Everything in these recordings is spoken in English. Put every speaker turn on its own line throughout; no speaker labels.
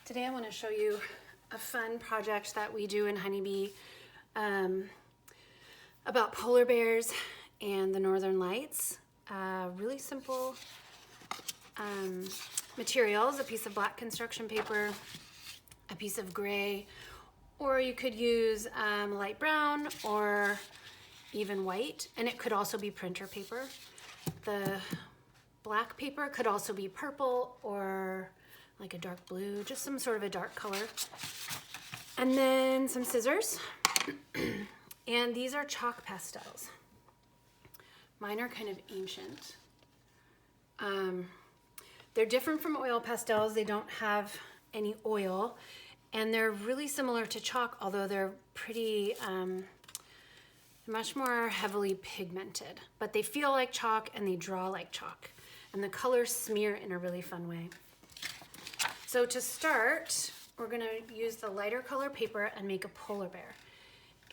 Today I want to show you a fun project that we do in Honeybee about polar bears and the northern lights. Really simple materials, a piece of black construction paper, a piece of gray, or you could use light brown or even white, and it could also be printer paper. The black paper could also be purple or like a dark blue, just some sort of a dark color. And then some scissors. And these are chalk pastels. Mine are kind of ancient. They're different from oil pastels. They don't have any oil, and they're really similar to chalk, although they're pretty, much more heavily pigmented. But they feel like chalk and they draw like chalk. And the colors smear in a really fun way. So to start, we're gonna use the lighter color paper and make a polar bear.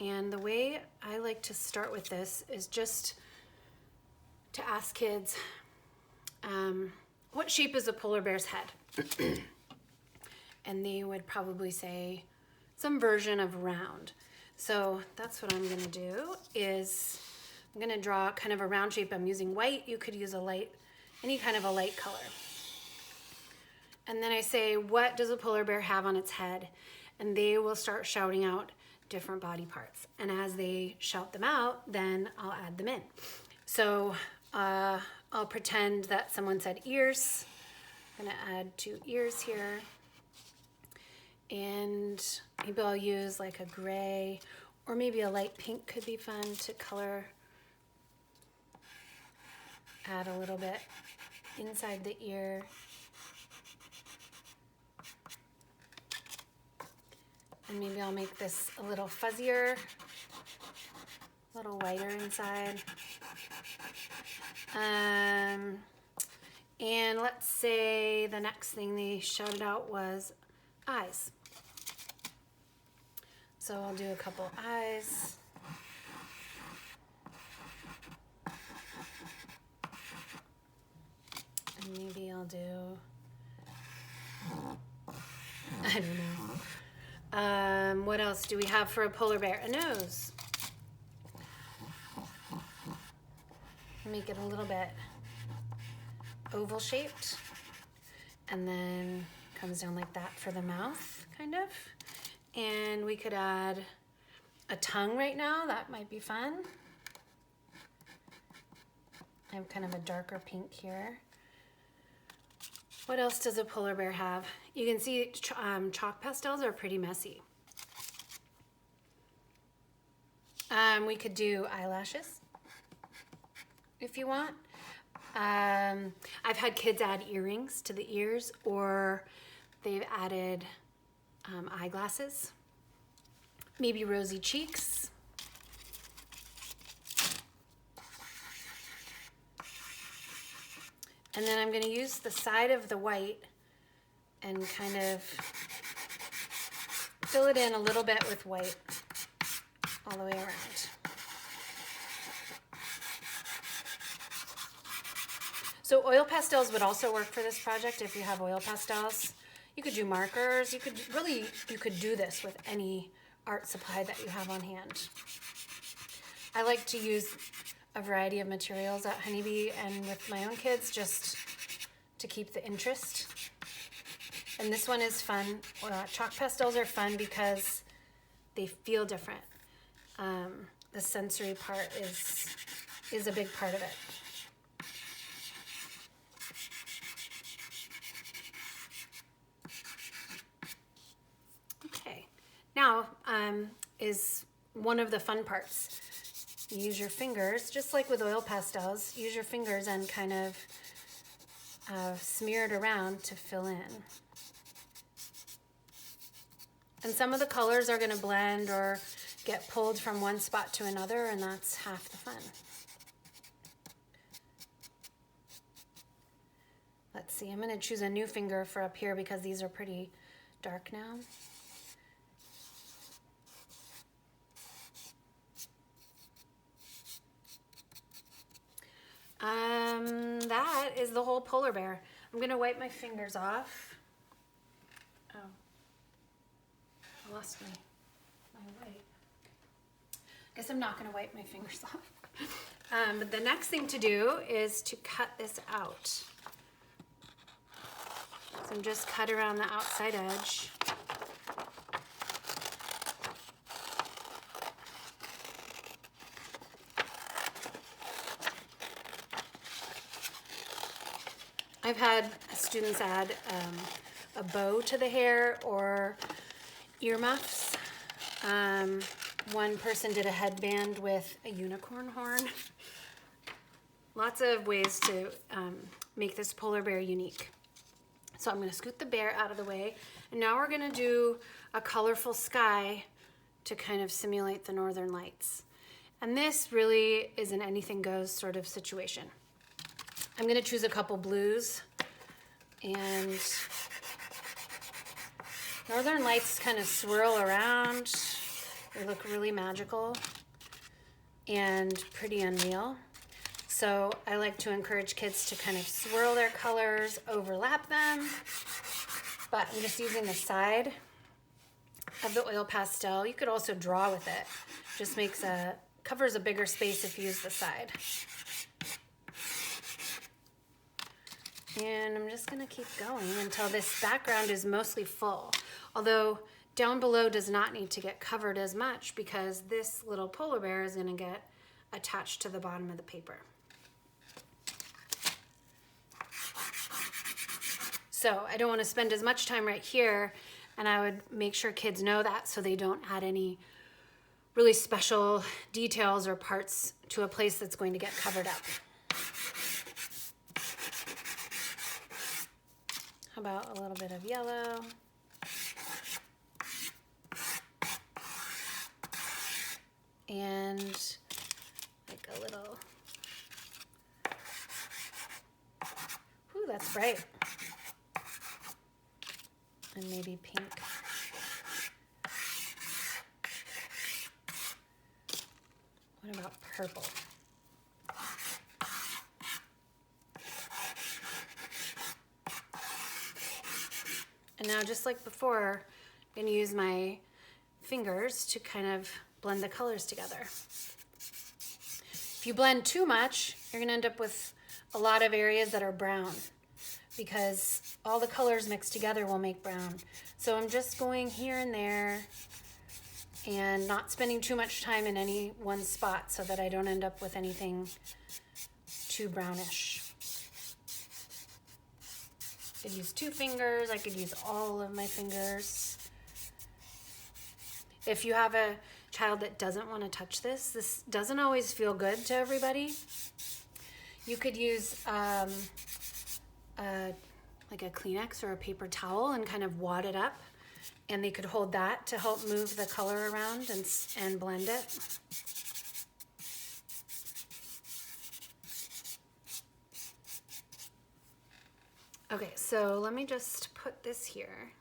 And the way I like to start with this is just to ask kids, what shape is a polar bear's head? And they would probably say some version of round. So that's what I'm gonna do is I'm gonna draw kind of a round shape. I'm using white. You could use a light, any kind of a light color. And then I say, what does a polar bear have on its head? And they will start shouting out different body parts. And as they shout them out, then I'll add them in. So I'll pretend that someone said ears. I'm gonna add 2 ears here. And maybe I'll use like a gray or maybe a light pink could be fun to color. Add a little bit inside the ear. And maybe I'll make this a little fuzzier, a little whiter inside. And let's say the next thing they shouted out was eyes. So I'll do a couple eyes. And maybe I'll do, I don't know. What else do we have for a polar bear? A nose. Make it a little bit oval shaped. And then comes down like that for the mouth, kind of. And we could add a tongue right now. That might be fun. I have kind of a darker pink here. What else does a polar bear have? You can see chalk pastels are pretty messy. We could do eyelashes if you want. I've had kids add earrings to the ears, or they've added eyeglasses, maybe rosy cheeks. And then I'm going to use the side of the white and kind of fill it in a little bit with white all the way around. So oil pastels would also work for this project if you have oil pastels. You could do markers. You could do this with any art supply that you have on hand. I like to use a variety of materials at Honeybee and with my own kids just to keep the interest. And this one is fun. Chalk pastels are fun because they feel different. The sensory part is a big part of it. Okay, now is one of the fun parts. You use your fingers, just like with oil pastels, use your fingers and kind of smear it around to fill in. And some of the colors are going to blend or get pulled from one spot to another, and that's half the fun. Let's see, I'm going to choose a new finger for up here because these are pretty dark now. That is the whole polar bear. I'm gonna wipe my fingers off. Oh, I lost my white. Guess I'm not gonna wipe my fingers off. But the next thing to do is to cut this out. So I'm just cut around the outside edge. I've had students add a bow to the hair or earmuffs. One person did a headband with a unicorn horn. Lots of ways to make this polar bear unique. So I'm going to scoot the bear out of the way, and now we're going to do a colorful sky to kind of simulate the northern lights. And this really is an anything goes sort of situation. I'm going to choose a couple blues, and northern lights kind of swirl around. They look really magical and pretty unreal. So I like to encourage kids to kind of swirl their colors, overlap them, but I'm just using the side of the oil pastel. You could also draw with it. Just covers a bigger space if you use the side. And I'm just gonna keep going until this background is mostly full. Although down below does not need to get covered as much because this little polar bear is gonna get attached to the bottom of the paper. So I don't want to spend as much time right here, and I would make sure kids know that so they don't add any really special details or parts to a place that's going to get covered up. How about a little bit of yellow? And like a little, ooh, that's bright. And maybe pink. What about purple? And now, just like before, I'm going to use my fingers to kind of blend the colors together. If you blend too much, you're going to end up with a lot of areas that are brown, because all the colors mixed together will make brown. So I'm just going here and there and not spending too much time in any one spot so that I don't end up with anything too brownish. I could use 2 fingers, I could use all of my fingers. If you have a child that doesn't want to touch this doesn't always feel good to everybody. You could use like a Kleenex or a paper towel and kind of wad it up, and they could hold that to help move the color around and blend it. Okay, so let me just put this here.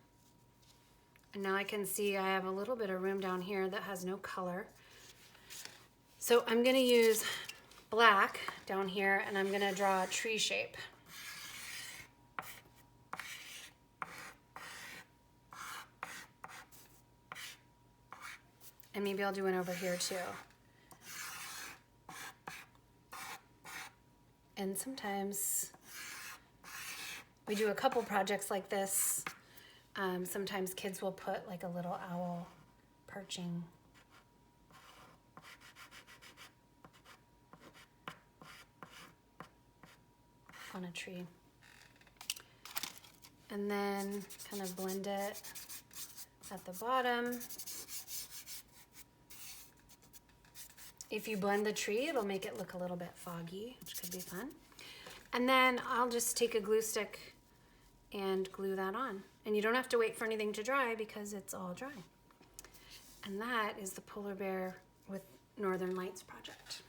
And now I can see I have a little bit of room down here that has no color. So I'm gonna use black down here, and I'm gonna draw a tree shape. And maybe I'll do one over here too. And sometimes we do a couple projects like this. Sometimes kids will put like a little owl perching. On a tree. And then kind of blend it at the bottom. If you blend the tree, it'll make it look a little bit foggy, which could be fun. And then I'll just take a glue stick and glue that on. And you don't have to wait for anything to dry because it's all dry. And that is the Polar Bear with Northern Lights project.